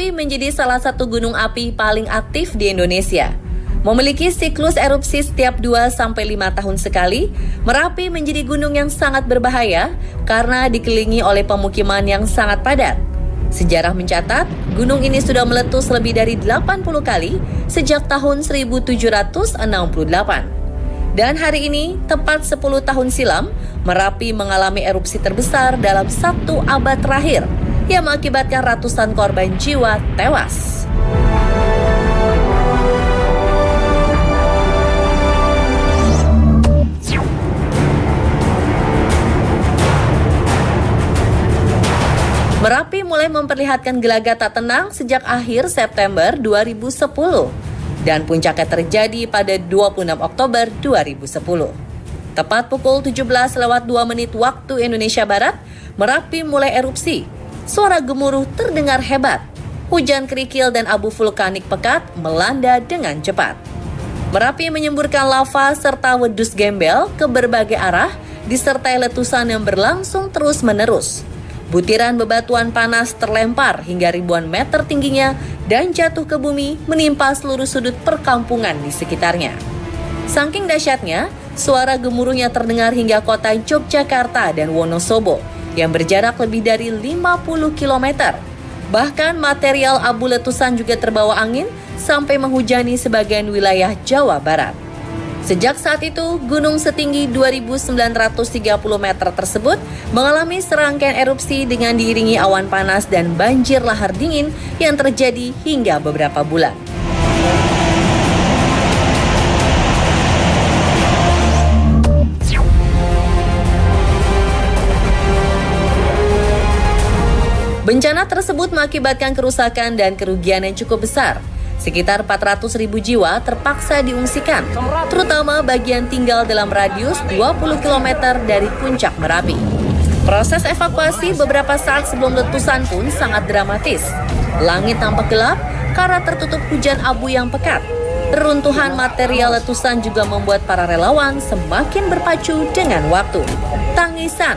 Merapi menjadi salah satu gunung api paling aktif di Indonesia. Memiliki siklus erupsi setiap 2-5 tahun sekali, Merapi menjadi gunung yang sangat berbahaya karena dikelilingi oleh pemukiman yang sangat padat. Sejarah mencatat, gunung ini sudah meletus lebih dari 80 kali sejak tahun 1768. Dan hari ini, tepat 10 tahun silam, Merapi mengalami erupsi terbesar dalam 1 abad terakhir yang mengakibatkan ratusan korban jiwa tewas. Merapi mulai memperlihatkan gelagat tak tenang sejak akhir September 2010 dan puncaknya terjadi pada 26 Oktober 2010. Tepat pukul 17:02 waktu Indonesia Barat, Merapi mulai erupsi. Suara gemuruh terdengar hebat. Hujan kerikil dan abu vulkanik pekat melanda dengan cepat. Merapi menyemburkan lava serta wedus gembel ke berbagai arah disertai letusan yang berlangsung terus-menerus. Butiran bebatuan panas terlempar hingga ribuan meter tingginya dan jatuh ke bumi menimpa seluruh sudut perkampungan di sekitarnya. Saking dahsyatnya, suara gemuruhnya terdengar hingga kota Yogyakarta dan Wonosobo yang berjarak lebih dari 50 km. Bahkan material abu letusan juga terbawa angin sampai menghujani sebagian wilayah Jawa Barat. Sejak saat itu, gunung setinggi 2.930 meter tersebut mengalami serangkaian erupsi dengan diiringi awan panas dan banjir lahar dingin yang terjadi hingga beberapa bulan. Bencana tersebut mengakibatkan kerusakan dan kerugian yang cukup besar. Sekitar 400.000 jiwa terpaksa diungsikan, terutama bagian tinggal dalam radius 20 km dari puncak Merapi. Proses evakuasi beberapa saat sebelum letusan pun sangat dramatis. Langit tampak gelap karena tertutup hujan abu yang pekat. Reruntuhan material letusan juga membuat para relawan semakin berpacu dengan waktu. Tangisan,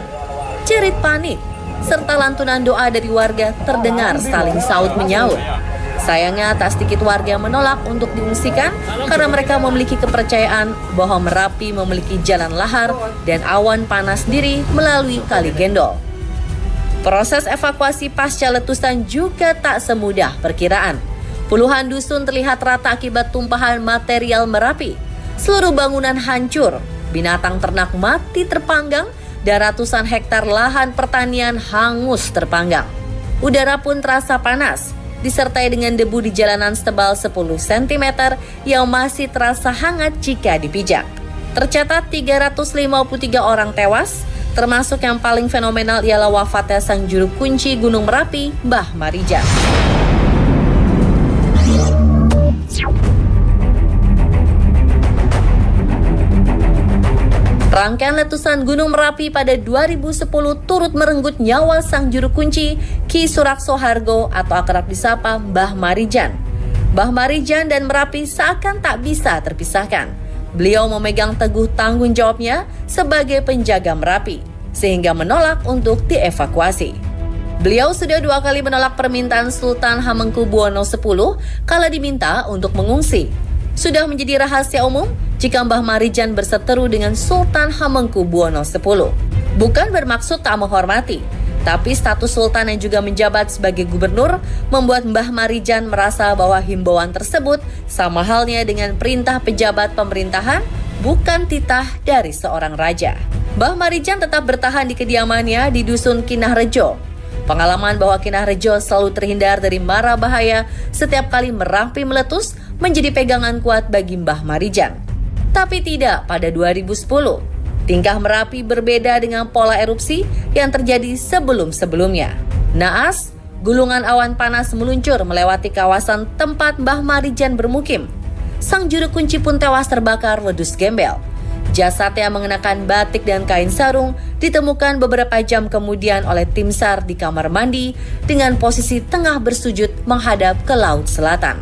jerit panik, serta lantunan doa dari warga terdengar saling saut menyaut. Sayangnya tak sedikit warga menolak untuk diungsikan karena mereka memiliki kepercayaan bahwa Merapi memiliki jalan lahar dan awan panas diri melalui Kali Gendol. Proses evakuasi pasca letusan juga tak semudah perkiraan. Puluhan dusun terlihat rata akibat tumpahan material Merapi. Seluruh bangunan hancur, binatang ternak mati terpanggang, dan ratusan hektar lahan pertanian hangus terpanggang. Udara pun terasa panas, disertai dengan debu di jalanan setebal 10 cm yang masih terasa hangat jika dipijak. Tercatat 353 orang tewas, termasuk yang paling fenomenal ialah wafatnya sang juru kunci Gunung Merapi, Mbah Marijan. Rangkaian letusan Gunung Merapi pada 2010 turut merenggut nyawa sang juru kunci Ki Surakso Hargo atau akrab disapa Mbah Marijan. Mbah Marijan dan Merapi seakan tak bisa terpisahkan. Beliau memegang teguh tanggung jawabnya sebagai penjaga Merapi, sehingga menolak untuk dievakuasi. Beliau sudah 2 kali menolak permintaan Sultan Hamengkubuwono X kala diminta untuk mengungsi. Sudah menjadi rahasia umum jika Mbah Marijan berseteru dengan Sultan Hamengkubuwono X. Bukan bermaksud tak menghormati, tapi status Sultan yang juga menjabat sebagai gubernur membuat Mbah Marijan merasa bahwa himbauan tersebut sama halnya dengan perintah pejabat pemerintahan, bukan titah dari seorang raja. Mbah Marijan tetap bertahan di kediamannya di Dusun Kinahrejo. Pengalaman bahwa Kinahrejo selalu terhindar dari mara bahaya setiap kali Merapi meletus menjadi pegangan kuat bagi Mbah Marijan. Tapi tidak pada 2010. Tingkah Merapi berbeda dengan pola erupsi yang terjadi sebelum-sebelumnya. Naas, gulungan awan panas meluncur melewati kawasan tempat Mbah Marijan bermukim. Sang juru kunci pun tewas terbakar wedus gembel. Jasadnya mengenakan batik dan kain sarung ditemukan beberapa jam kemudian oleh tim SAR di kamar mandi dengan posisi tengah bersujud menghadap ke Laut Selatan.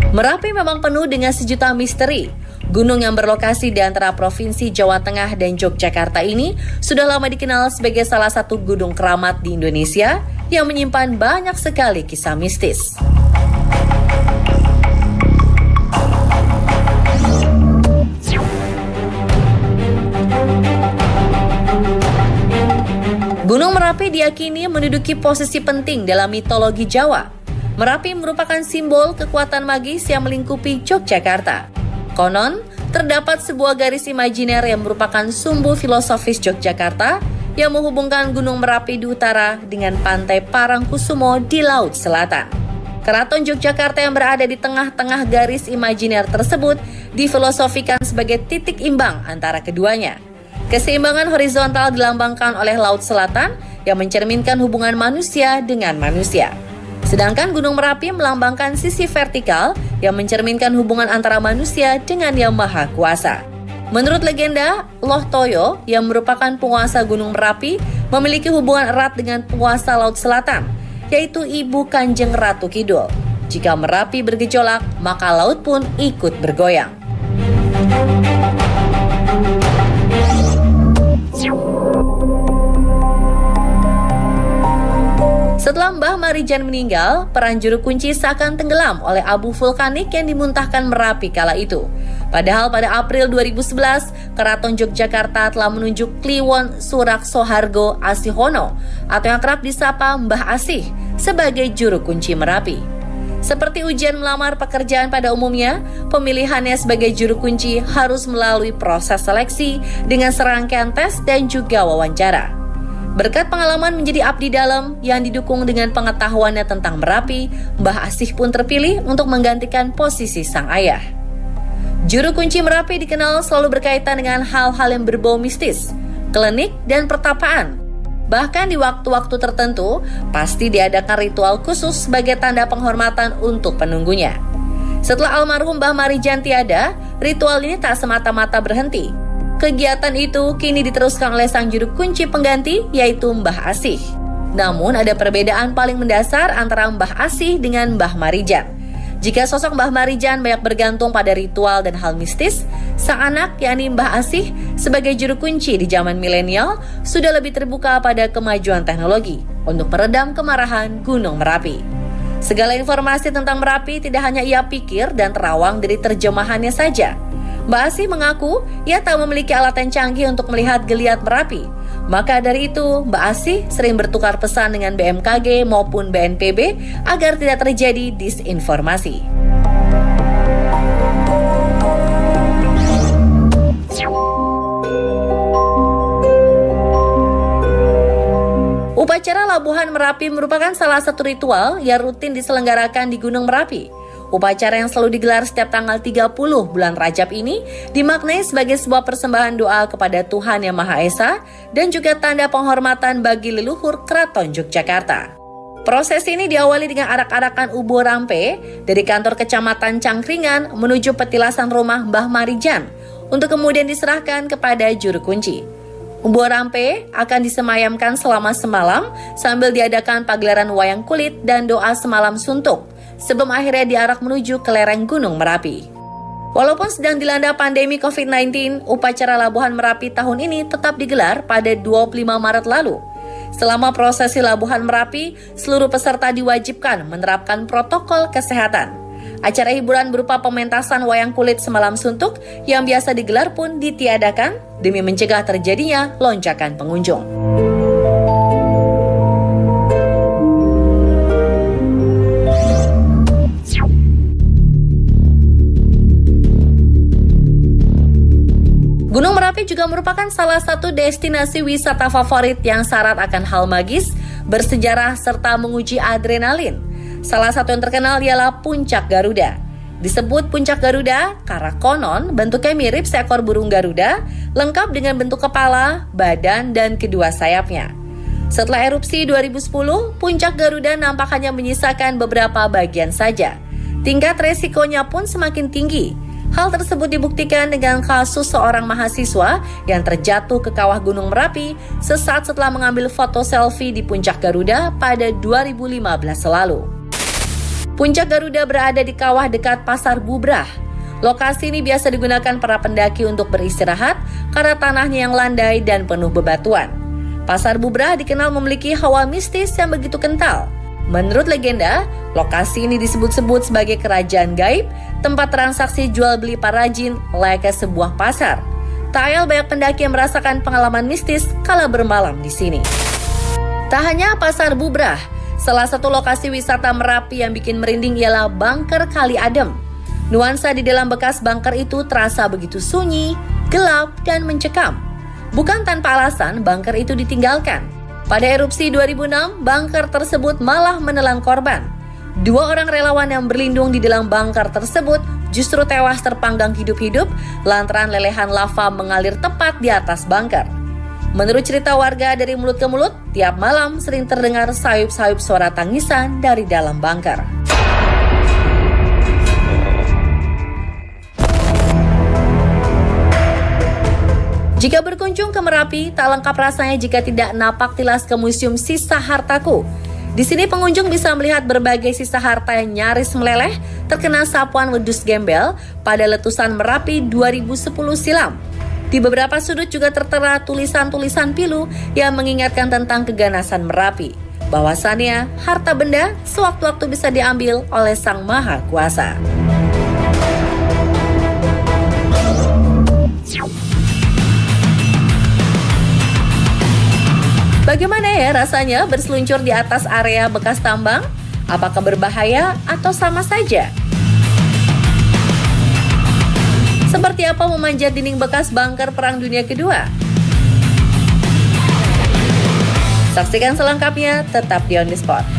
Merapi memang penuh dengan sejuta misteri. Gunung yang berlokasi di antara Provinsi Jawa Tengah dan Yogyakarta ini sudah lama dikenal sebagai salah satu gunung keramat di Indonesia yang menyimpan banyak sekali kisah mistis. Gunung Merapi diyakini menduduki posisi penting dalam mitologi Jawa. Merapi merupakan simbol kekuatan magis yang melingkupi Yogyakarta. Konon, terdapat sebuah garis imajiner yang merupakan sumbu filosofis Yogyakarta yang menghubungkan Gunung Merapi di utara dengan Pantai Parangkusumo di Laut Selatan. Keraton Yogyakarta yang berada di tengah-tengah garis imajiner tersebut difilosofikan sebagai titik imbang antara keduanya. Keseimbangan horizontal dilambangkan oleh Laut Selatan yang mencerminkan hubungan manusia dengan manusia. Sedangkan Gunung Merapi melambangkan sisi vertikal yang mencerminkan hubungan antara manusia dengan Yang Maha Kuasa. Menurut legenda, Loh Toyo yang merupakan penguasa Gunung Merapi memiliki hubungan erat dengan penguasa Laut Selatan, yaitu Ibu Kanjeng Ratu Kidul. Jika Merapi bergejolak, maka laut pun ikut bergoyang. Setelah Mbah Marijan meninggal, peran juru kunci seakan tenggelam oleh abu vulkanik yang dimuntahkan Merapi kala itu. Padahal pada April 2011, Keraton Yogyakarta telah menunjuk Kliwon Suraksohargo Asihono atau yang kerap disapa Mbah Asih sebagai juru kunci Merapi. Seperti ujian melamar pekerjaan pada umumnya, pemilihannya sebagai juru kunci harus melalui proses seleksi dengan serangkaian tes dan juga wawancara. Berkat pengalaman menjadi abdi dalam yang didukung dengan pengetahuannya tentang Merapi, Mbah Asih pun terpilih untuk menggantikan posisi sang ayah. Juru kunci Merapi dikenal selalu berkaitan dengan hal-hal yang berbau mistis, klinik, dan pertapaan. Bahkan di waktu-waktu tertentu, pasti diadakan ritual khusus sebagai tanda penghormatan untuk penunggunya. Setelah almarhum Mbah Marijan tiada, ritual ini tak semata-mata berhenti. Kegiatan itu kini diteruskan oleh sang juru kunci pengganti, yaitu Mbah Asih. Namun ada perbedaan paling mendasar antara Mbah Asih dengan Mbah Marijan. Jika sosok Mbah Marijan banyak bergantung pada ritual dan hal mistis, sang anak yakni Mbah Asih sebagai juru kunci di zaman milenial sudah lebih terbuka pada kemajuan teknologi untuk meredam kemarahan Gunung Merapi. Segala informasi tentang Merapi tidak hanya ia pikir dan terawang dari terjemahannya saja. Mbah Asih mengaku ia tak memiliki alat yang canggih untuk melihat geliat Merapi. Maka dari itu, Mbah Asih sering bertukar pesan dengan BMKG maupun BNPB agar tidak terjadi disinformasi. Upacara Labuhan Merapi merupakan salah satu ritual yang rutin diselenggarakan di Gunung Merapi. Upacara yang selalu digelar setiap tanggal 30 bulan Rajab ini dimaknai sebagai sebuah persembahan doa kepada Tuhan Yang Maha Esa dan juga tanda penghormatan bagi leluhur Keraton Yogyakarta. Proses ini diawali dengan arak-arakan ubo rampe dari kantor kecamatan Cangkringan menuju petilasan rumah Mbah Marijan untuk kemudian diserahkan kepada juru kunci. Ubo rampe akan disemayamkan selama semalam sambil diadakan pagelaran wayang kulit dan doa semalam suntuk sebelum akhirnya diarak menuju ke lereng Gunung Merapi. Walaupun sedang dilanda pandemi COVID-19, upacara Labuhan Merapi tahun ini tetap digelar pada 25 Maret lalu. Selama prosesi Labuhan Merapi, seluruh peserta diwajibkan menerapkan protokol kesehatan. Acara hiburan berupa pementasan wayang kulit semalam suntuk yang biasa digelar pun ditiadakan demi mencegah terjadinya lonjakan pengunjung. Gunung Merapi juga merupakan salah satu destinasi wisata favorit yang syarat akan hal magis, bersejarah, serta menguji adrenalin. Salah satu yang terkenal ialah Puncak Garuda. Disebut Puncak Garuda karena konon bentuknya mirip seekor burung Garuda, lengkap dengan bentuk kepala, badan, dan kedua sayapnya. Setelah erupsi 2010, Puncak Garuda nampak hanya menyisakan beberapa bagian saja. Tingkat resikonya pun semakin tinggi. Hal tersebut dibuktikan dengan kasus seorang mahasiswa yang terjatuh ke kawah Gunung Merapi sesaat setelah mengambil foto selfie di Puncak Garuda pada 2015 lalu. Puncak Garuda berada di kawah dekat Pasar Bubrah. Lokasi ini biasa digunakan para pendaki untuk beristirahat karena tanahnya yang landai dan penuh bebatuan. Pasar Bubrah dikenal memiliki hawa mistis yang begitu kental. Menurut legenda, lokasi ini disebut-sebut sebagai kerajaan gaib, tempat transaksi jual beli parajin layaknya sebuah pasar. Tak ayal banyak pendaki yang merasakan pengalaman mistis kala bermalam di sini. Tak hanya Pasar Bubrah, salah satu lokasi wisata Merapi yang bikin merinding ialah Bunker Kali Adem. Nuansa di dalam bekas bunker itu terasa begitu sunyi, gelap, dan mencekam. Bukan tanpa alasan bunker itu ditinggalkan. Pada erupsi 2006, bunker tersebut malah menelan korban. 2 orang relawan yang berlindung di dalam bunker tersebut justru tewas terpanggang hidup-hidup lantaran lelehan lava mengalir tepat di atas bunker. Menurut cerita warga dari mulut ke mulut, tiap malam sering terdengar sayup-sayup suara tangisan dari dalam bunker. Jika berkunjung ke Merapi, tak lengkap rasanya jika tidak napak tilas ke Museum Sisa Hartaku. Di sini pengunjung bisa melihat berbagai sisa harta yang nyaris meleleh terkena sapuan wedus gembel pada letusan Merapi 2010 silam. Di beberapa sudut juga tertera tulisan-tulisan pilu yang mengingatkan tentang keganasan Merapi. Bahwasannya, harta benda sewaktu-waktu bisa diambil oleh Sang Maha Kuasa. Bagaimana ya rasanya berseluncur di atas area bekas tambang? Apakah berbahaya atau sama saja? Seperti apa memanjat dinding bekas bunker Perang Dunia Kedua? Saksikan selengkapnya tetap di On The Spot.